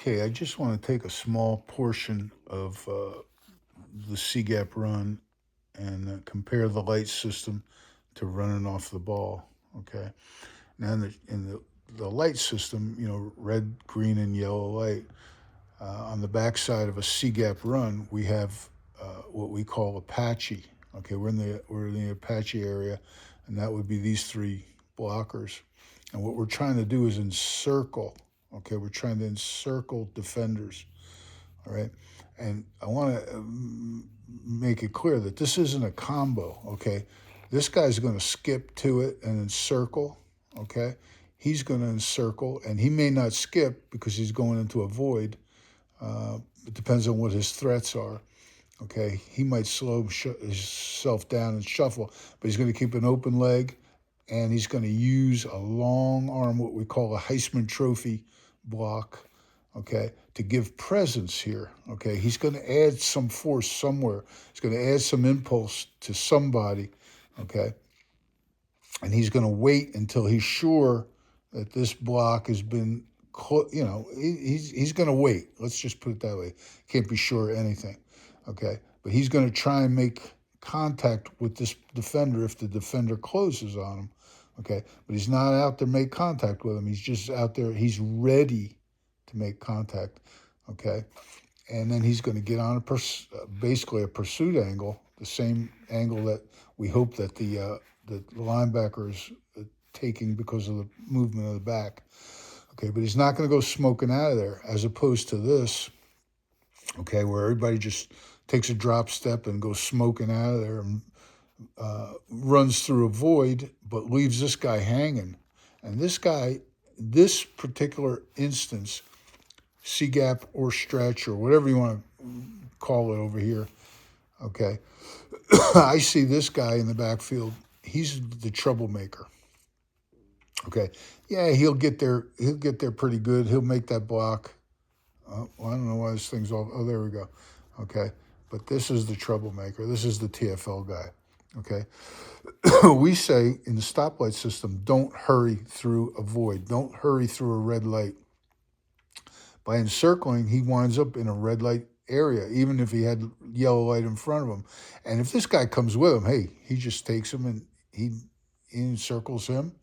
Okay, I just want to take a small portion of the C-gap run and compare the light system to running off the ball. Okay, now in the light system, red, green, and yellow light. On the backside of a C-gap run, we have what we call Apache. Okay, we're in the Apache area, and that would be these three blockers. And what we're trying to do is encircle. Okay, we're trying to encircle defenders. All right, and I want to make it clear that this isn't a combo. Okay, this guy's going to skip to it and encircle. Okay, he's going to encircle, and he may not skip because he's going into a void. It depends on what his threats are. Okay, he might slow himself down and shuffle, but he's going to keep an open leg, and he's going to use a long arm, what we call a Heisman Trophy block. Okay, to give presence here. Okay, he's going to add some force somewhere. He's going to add some impulse to somebody. Okay, and he's going to wait until he's sure that this block has been, he's going to wait. Let's just put it that way. Can't be sure of anything, okay? But he's going to try and make contact with this defender if the defender closes on him, okay? But he's not out there to make contact with him. He's just out there. He's ready to make contact, okay? And then he's going to get on basically a pursuit angle, the same angle that we hope that the linebacker is taking because of the movement of the back. Okay, but he's not going to go smoking out of there, as opposed to this, okay, where everybody just takes a drop step and goes smoking out of there and runs through a void, but leaves this guy hanging. And this particular instance, C-gap or stretch or whatever you want to call it over here, okay, I see this guy in the backfield. He's the troublemaker. Okay, yeah, he'll get there. He'll get there pretty good. He'll make that block. Well, I don't know why this thing's all. Oh, there we go. Okay, but this is the troublemaker. This is the TFL guy. Okay, we say in the stoplight system, don't hurry through a void. Don't hurry through a red light. By encircling, he winds up in a red light area, even if he had yellow light in front of him. And if this guy comes with him, hey, he just takes him and he encircles him,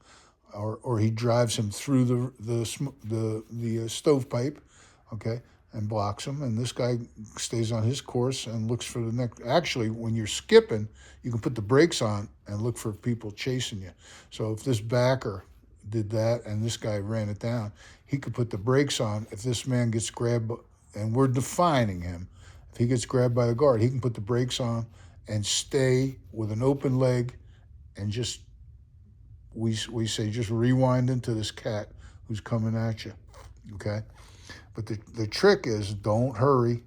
or he drives him through the stovepipe, okay, and blocks him. And this guy stays on his course and looks for the next. Actually, when you're skipping, you can put the brakes on and look for people chasing you. So if this backer did that and this guy ran it down, he could put the brakes on. If this man gets grabbed, and we're defining him, if he gets grabbed by the guard, he can put the brakes on and stay with an open leg and just, we say, just rewind into this cat who's coming at you, okay? But the trick is don't hurry,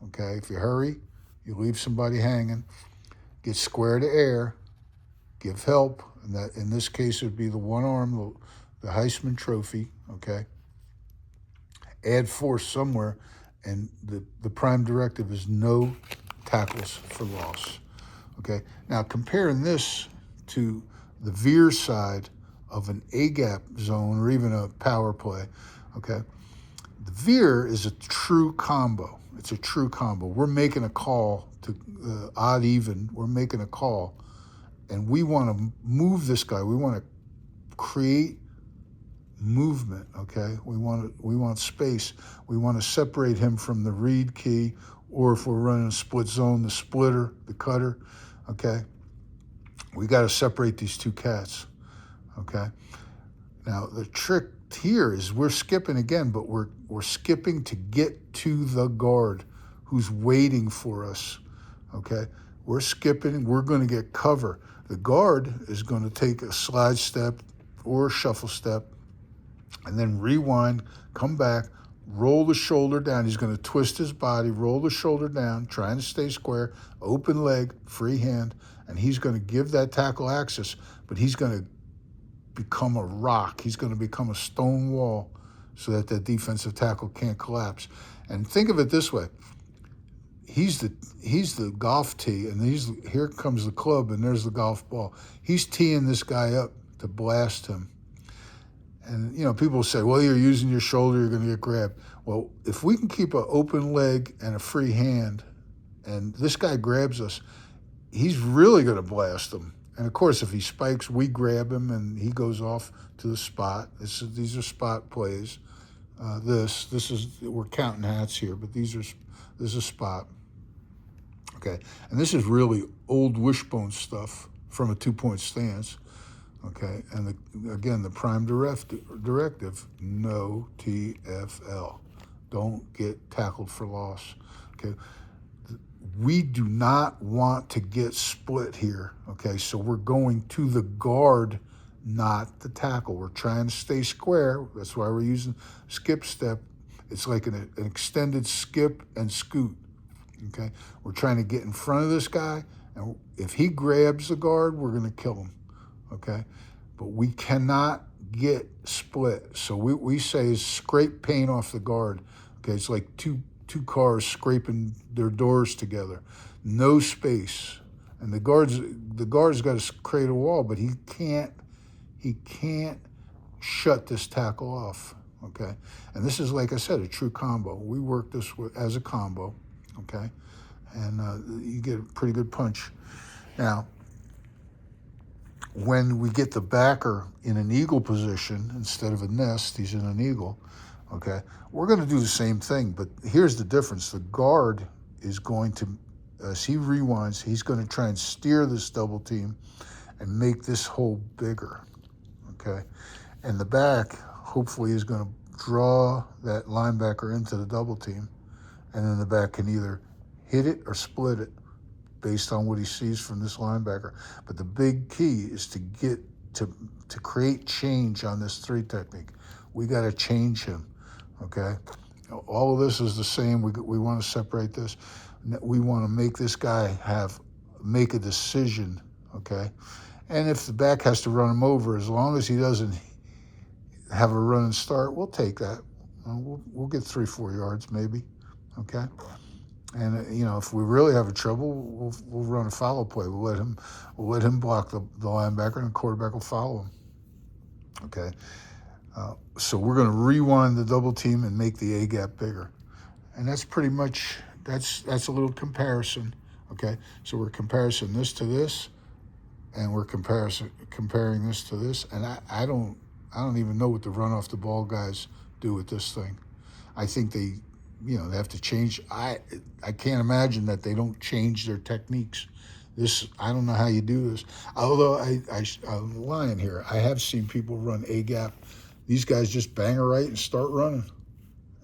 okay? If you hurry, you leave somebody hanging. Get square to air, give help, and that in this case it would be the one arm, the Heisman Trophy, okay? Add force somewhere, and the prime directive is no tackles for loss, okay? Now comparing this to the veer side of an A-gap zone or even a power play, okay? The veer is a true combo. It's a true combo. We're making a call to odd even. We're making a call, and we want to move this guy. We want to create movement, okay? We want space. We want to separate him from the read key, or if we're running a split zone, the splitter, the cutter, okay? We got to separate these two cats, okay? Now, the trick here is we're skipping again, but we're skipping to get to the guard who's waiting for us, okay? We're skipping. We're going to get cover. The guard is going to take a slide step or a shuffle step and then rewind, come back, roll the shoulder down. He's going to twist his body, roll the shoulder down, trying to stay square, open leg, free hand, and he's going to give that tackle access, but he's going to become a rock. He's going to become a stone wall so that that defensive tackle can't collapse. And think of it this way. He's the golf tee, and here comes the club, and there's the golf ball. He's teeing this guy up to blast him. And, people say, well, you're using your shoulder, you're going to get grabbed. Well, if we can keep an open leg and a free hand, and this guy grabs us, he's really going to blast him. And of course, if he spikes, we grab him and he goes off to the spot. These are spot plays. This is, we're counting hats here, but this is a spot. Okay, and this is really old wishbone stuff from a 2-point stance. Okay, and again, the prime directive, no TFL. Don't get tackled for loss. Okay, we do not want to get split here. Okay, so we're going to the guard, not the tackle. We're trying to stay square. That's why we're using skip step. It's like an extended skip and scoot. Okay, we're trying to get in front of this guy, and if he grabs the guard, we're going to kill him. Okay, but we cannot get split. So we say scrape paint off the guard. Okay, it's like two cars scraping their doors together. No space, and the guard's got to create a wall, but he can't shut this tackle off. Okay, and this is, like I said, a true combo. We work this as a combo. Okay, and you get a pretty good punch. Now, when we get the backer in an eagle position instead of a nest, he's in an eagle. Okay, we're going to do the same thing, but here's the difference. The guard is going to, as he rewinds, he's going to try and steer this double team and make this hole bigger. Okay, and the back hopefully is going to draw that linebacker into the double team, and then the back can either hit it or split it based on what he sees from this linebacker. But the big key is to get to create change on this 3 technique. We got to change him, okay? All of this is the same. We want to separate this. We want to make this guy make a decision, okay? And if the back has to run him over, as long as he doesn't have a run and start, we'll take that. We'll get 3-4 yards maybe, okay? And if we really have a trouble, we'll run a follow play. We'll let him block the linebacker, and the quarterback will follow him. Okay, so we're going to rewind the double team and make the A gap bigger, and that's pretty much that's a little comparison. Okay, so we're comparing this to this, and we're comparing this to this, and I don't even know what the run off the ball guys do with this thing. I think they have to change. I can't imagine that they don't change their techniques. I don't know how you do this. Although I'm lying here. I have seen people run A gap. These guys just bang a right and start running,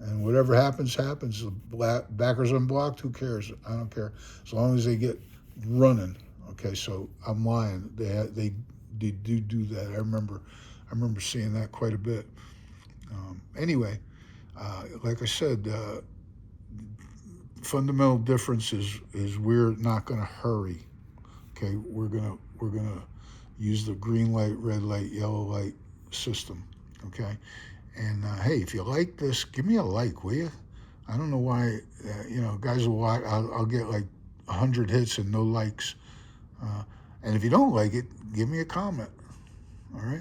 and whatever happens, happens. The backer's unblocked. Who cares? I don't care as long as they get running. Okay, so I'm lying. They do that. I remember seeing that quite a bit. Anyway. Like I said, fundamental difference is we're not going to hurry. Okay, we're gonna use the green light, red light, yellow light system. Okay, and hey, if you like this, give me a like, will you? I don't know why. Guys will watch. I'll get like 100 hits and no likes. And if you don't like it, give me a comment. All right.